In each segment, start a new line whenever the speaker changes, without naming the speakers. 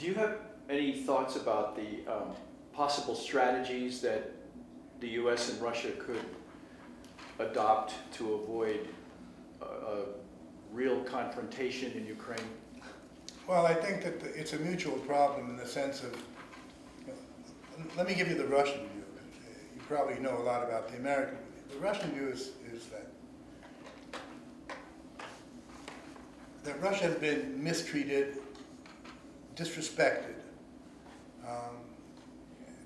Do you have any thoughts about the possible strategies that the U.S. and Russia could adopt to avoid a real confrontation in Ukraine?
Well, I think that it's a mutual problem in the sense of, let me give you the Russian view. You probably know a lot about the American view. The Russian view is that Russia has been mistreated, disrespected.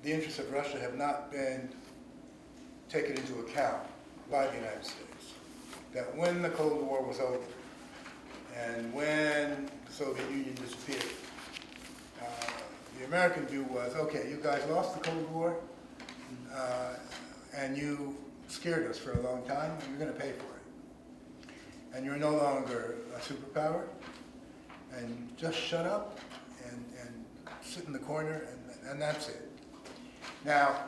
The interests of Russia have not been taken into account by the United States. That when the Cold War was over and when the Soviet Union disappeared, the American view was, okay, you guys lost the Cold War and you scared us for a long time, and you're going to pay for it. And you're no longer a superpower, and just shut up and sit in the corner, and that's it. Now,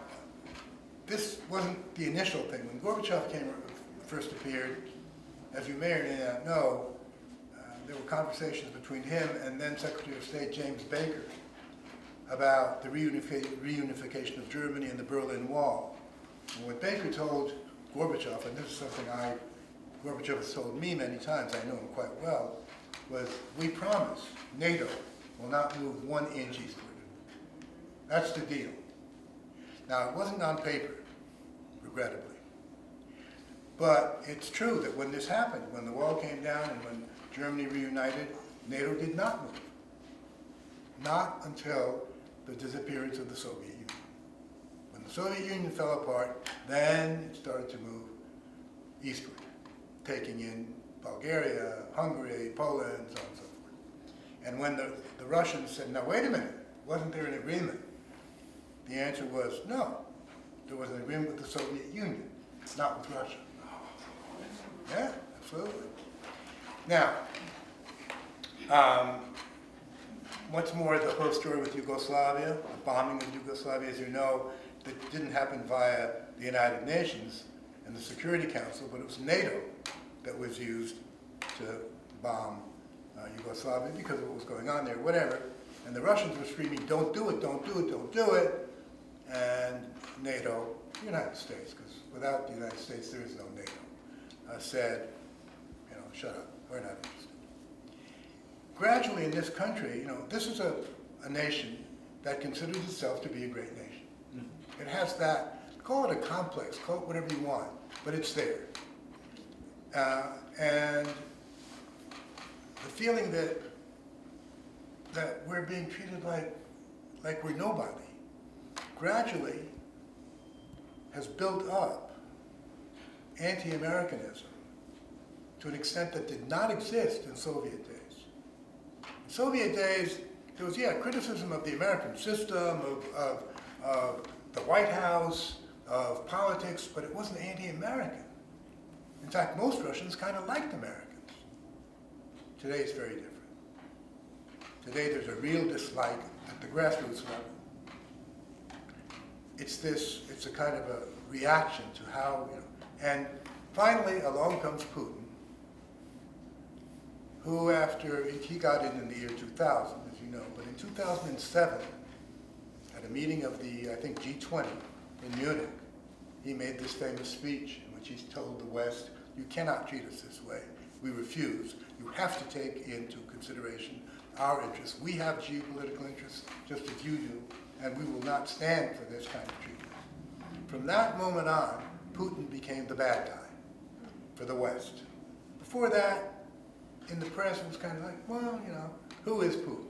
this wasn't the initial thing. When Gorbachev first appeared, as you may or may not know, there were conversations between him and then Secretary of State James Baker about the reunification of Germany and the Berlin Wall. And what Baker told Gorbachev, and this is something Gorbachev has told me many times, I know him quite well, was, we promise NATO will not move 1 inch eastward. That's the deal. Now, it wasn't on paper, regrettably. But it's true that when this happened, when the wall came down and when Germany reunited, NATO did not move. Not until the disappearance of the Soviet Union. When the Soviet Union fell apart, then it started to move eastward, taking in Bulgaria, Hungary, Poland, so on and so forth. And when the Russians said, now wait a minute, wasn't there an agreement? The answer was no. There was an agreement with the Soviet Union, not with Russia. Yeah, absolutely. Now, what's more, the whole story with Yugoslavia, the bombing of Yugoslavia, as you know, that didn't happen via the United Nations and the Security Council, but it was NATO that was used to bomb Yugoslavia because of what was going on there, whatever. And the Russians were screaming, don't do it, don't do it, don't do it. And NATO, the United States, because without the United States there is no NATO, said, shut up, we're not interested. Gradually in this country, this is a nation that considers itself to be a great nation. Mm-hmm. It has that, call it a complex, call it whatever you want, but it's there. And the feeling that we're being treated like we're nobody, gradually has built up anti-Americanism to an extent that did not exist in Soviet days. In Soviet days, there was, criticism of the American system, of the White House, of politics, but it wasn't anti-American. In fact, most Russians kind of liked Americans. Today it's very different. Today there's a real dislike at the grassroots level. It's a kind of a reaction to how, and finally along comes Putin, who he got in the year 2000, as you know, but in 2007, at a meeting of the, I think, G20 in Munich, he made this famous speech in which he told the West, you cannot treat us this way. We refuse. You have to take into consideration our interests. We have geopolitical interests just as you do, and we will not stand for this kind of treatment. From that moment on, Putin became the bad guy for the West. Before that, in the press, it was kind of like, well, who is Putin?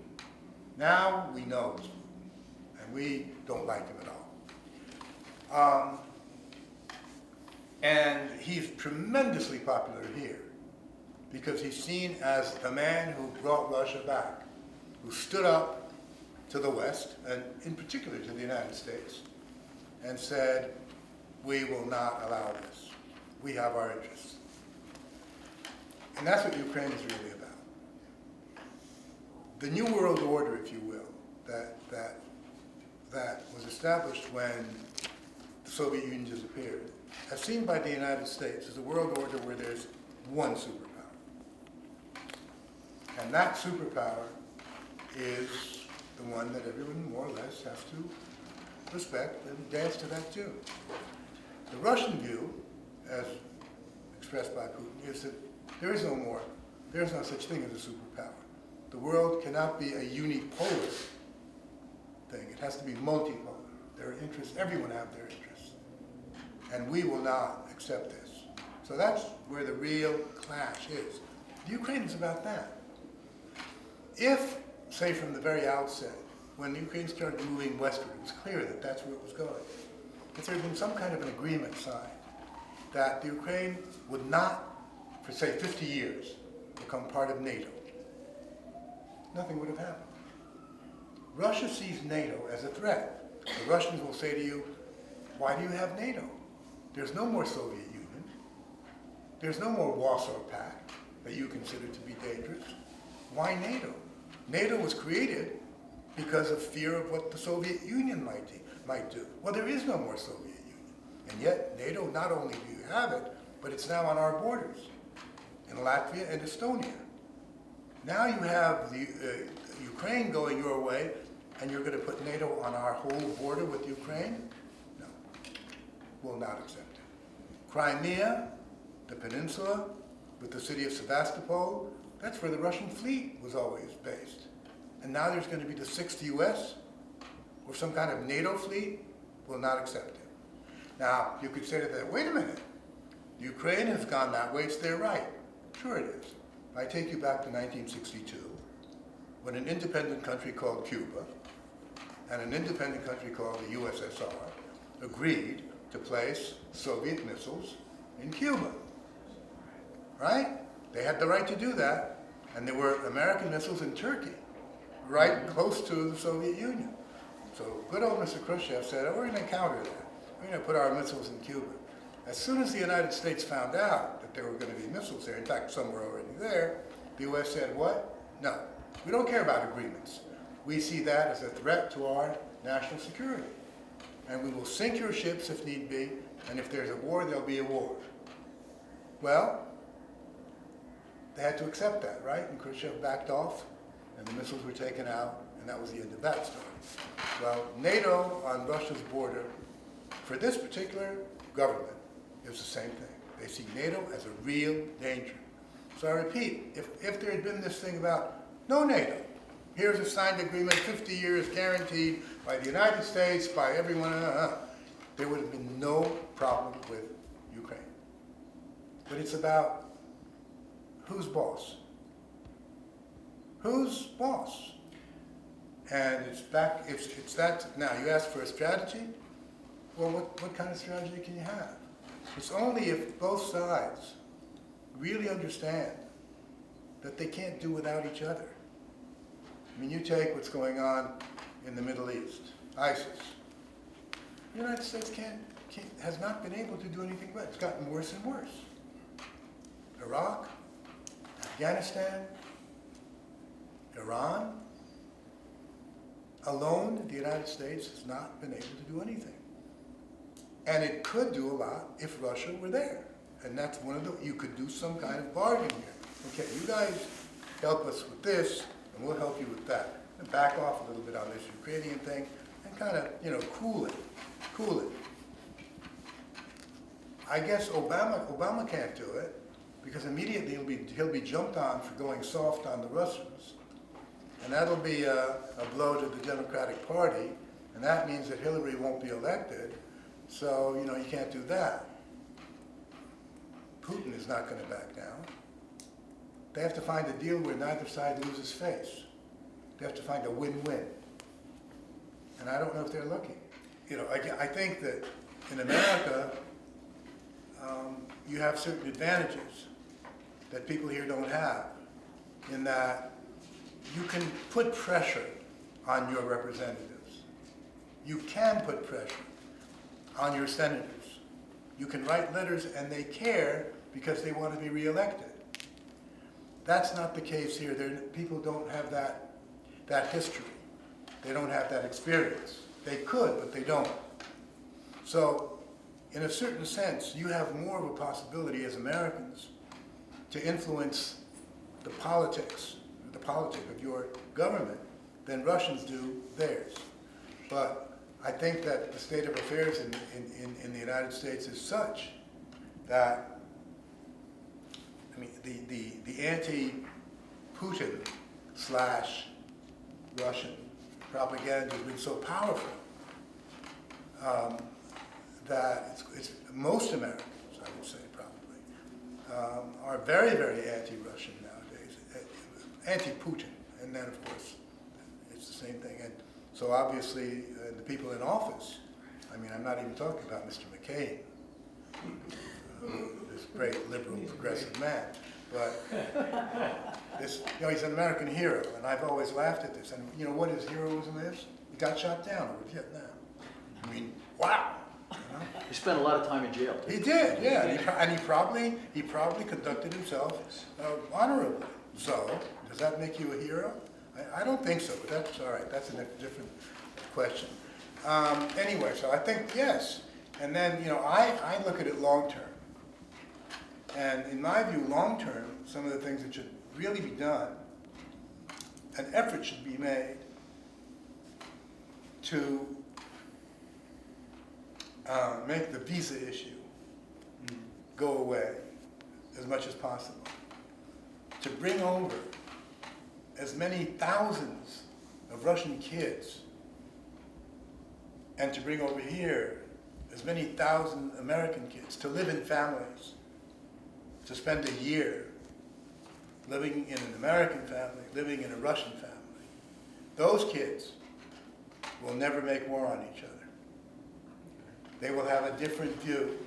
Now we know it's Putin, and we don't like him at all. And he's tremendously popular here because he's seen as the man who brought Russia back, who stood up to the West, and in particular to the United States, and said, we will not allow this. We have our interests. And that's what Ukraine is really about. The New World Order, if you will, that was established when the Soviet Union disappeared, as seen by the United States, is a world order where there's one superpower. And that superpower is the one that everyone more or less has to respect and dance to that tune. The Russian view, as expressed by Putin, is that there is no such thing as a superpower. The world cannot be a unipolar thing. It has to be multipolar. There are interests, everyone have their interests. And we will not accept this. So that's where the real clash is. The Ukraine is about that. If, say from the very outset, when Ukraine started moving westward, it was clear that that's where it was going. If there had been some kind of an agreement signed that the Ukraine would not, for say 50 years, become part of NATO, nothing would have happened. Russia sees NATO as a threat. The Russians will say to you, why do you have NATO? There's no more Soviet Union. There's no more Warsaw Pact that you consider to be dangerous. Why NATO? NATO was created because of fear of what the Soviet Union might do. Well, there is no more Soviet Union. And yet, NATO, not only do you have it, but it's now on our borders, in Latvia and Estonia. Now you have the Ukraine going your way, and you're going to put NATO on our whole border with Ukraine? No, will not accept it. Crimea, the peninsula, with the city of Sevastopol, that's where the Russian fleet was always based. And now there's going to be the 6th U.S., or some kind of NATO fleet, will not accept it. Now, you could say to that, wait a minute, Ukraine has gone that way, it's their right. Sure it is. I take you back to 1962, when an independent country called Cuba and an independent country called the USSR agreed to place Soviet missiles in Cuba. Right? They had the right to do that, and there were American missiles in Turkey, right close to the Soviet Union. So good old Mr. Khrushchev said, oh, we're going to counter that. We're going to put our missiles in Cuba. As soon as the United States found out that there were going to be missiles there, in fact, some were already there, the U.S. said, what? No, we don't care about agreements. We see that as a threat to our national security. And we will sink your ships if need be, and if there's a war, there'll be a war. Well, they had to accept that, right? And Khrushchev backed off, and the missiles were taken out, and that was the end of that story. Well, NATO on Russia's border, for this particular government, is the same thing. They see NATO as a real danger. So I repeat, if there had been this thing about no NATO, here's a signed agreement, 50 years guaranteed by the United States, by everyone, there would have been no problem with Ukraine. But it's about who's boss? Who's boss? And it's that, now you ask for a strategy? Well, what kind of strategy can you have? It's only if both sides really understand that they can't do without each other. I mean, you take what's going on in the Middle East, ISIS. The United States has not been able to do anything but it. It's gotten worse and worse. Iraq, Afghanistan, Iran, alone, the United States has not been able to do anything. And it could do a lot if Russia were there. And that's one of the, you could do some kind of bargain here. Okay, you guys help us with this, and we'll help you with that. And back off a little bit on this Ukrainian thing, and kind of, cool it. I guess Obama can't do it, because immediately he'll be jumped on for going soft on the Russians. And that'll be a blow to the Democratic Party, and that means that Hillary won't be elected. So, you can't do that. Putin is not going to back down. They have to find a deal where neither side loses face. They have to find a win-win. And I don't know if they're looking. I think that in America, you have certain advantages that people here don't have, in that you can put pressure on your representatives. You can put pressure on your senators. You can write letters, and they care because they want to be reelected. That's not the case here. People don't have that history. They don't have that experience. They could, but they don't. So, in a certain sense, you have more of a possibility as Americans to influence the politic of your government than Russians do theirs. But I think that the state of affairs in the United States is such that, I mean, the anti-Putin / Russian propaganda has been so powerful that it's most Americans, I would say probably, are very, very anti-Russian nowadays, anti-Putin, and then of course it's the same thing. And so obviously the people in office, I mean, I'm not even talking about Mr. McCain, this great liberal progressive man, but this, you know, he's an American hero, and I've always laughed at this. And you know what his heroism is? He got shot down over Vietnam. I mean, wow. You know?
He spent a lot of time in jail.
He did, yeah, and he probably conducted himself honorably. So, does that make you a hero? I don't think so, but that's all right. That's a different question. Anyway, so I think yes, and then you know I look at it long term, and in my view, long term, some of the things that should really be done, an effort should be made to make the visa issue go away as much as possible, to bring over as many thousands of Russian kids, and to bring over here as many thousand American kids to live in families, to spend a year living in an American family, living in a Russian family. Those kids will never make war on each other. They will have a different view.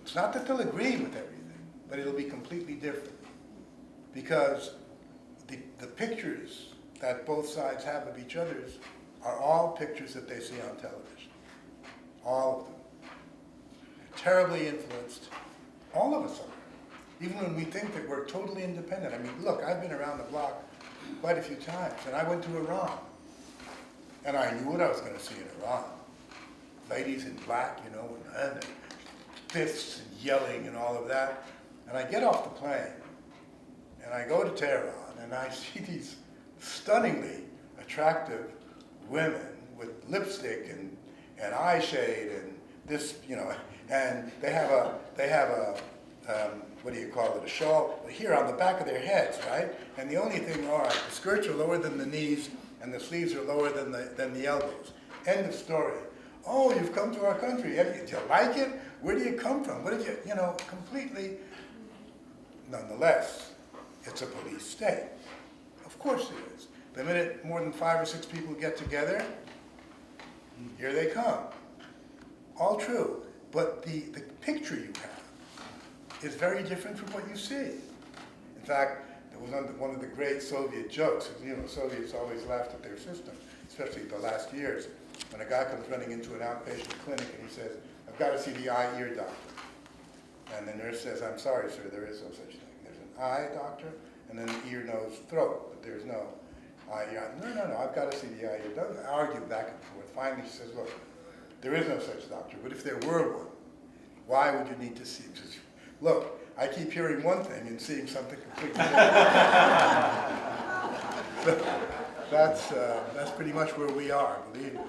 It's not that they'll agree with everything, but it'll be completely different. Because the pictures that both sides have of each other's are all pictures that they see on television. All of them. They're terribly influenced. All of us are. Even when we think that we're totally independent. I mean, look, I've been around the block quite a few times, and I went to Iran. And I knew what I was going to see in Iran. Ladies in black, you know, and fists and yelling and all of that. And I get off the plane, and I go to Tehran, and I see these stunningly attractive women with lipstick and eyeshade and this, you know, and they have a what do you call it, a shawl here on the back of their heads, right? And the only thing, all right, the skirts are lower than the knees, and the sleeves are lower than the elbows. End of story. Oh, you've come to our country. Do you like it? Where do you come from? What did you know, completely. Nonetheless, it's a police state. Of course it is. The minute more than 5 or 6 people get together, here they come. All true. But the picture you have is very different from what you see. In fact, there was one of the great Soviet jokes. You know, Soviets always laughed at their system, especially the last years. When a guy comes running into an outpatient clinic and he says, I've got to see the eye-ear doctor. And the nurse says, I'm sorry, sir, there is no such thing. There's an eye doctor and then an ear, nose, throat, but there's no eye-ear. No, I've got to see the eye-ear. Don't argue back and forth. Finally, she says, look, there is no such doctor, but if there were one, why would you need to see him? She says, look, I keep hearing one thing and seeing something completely different. So that's pretty much where we are, believe me.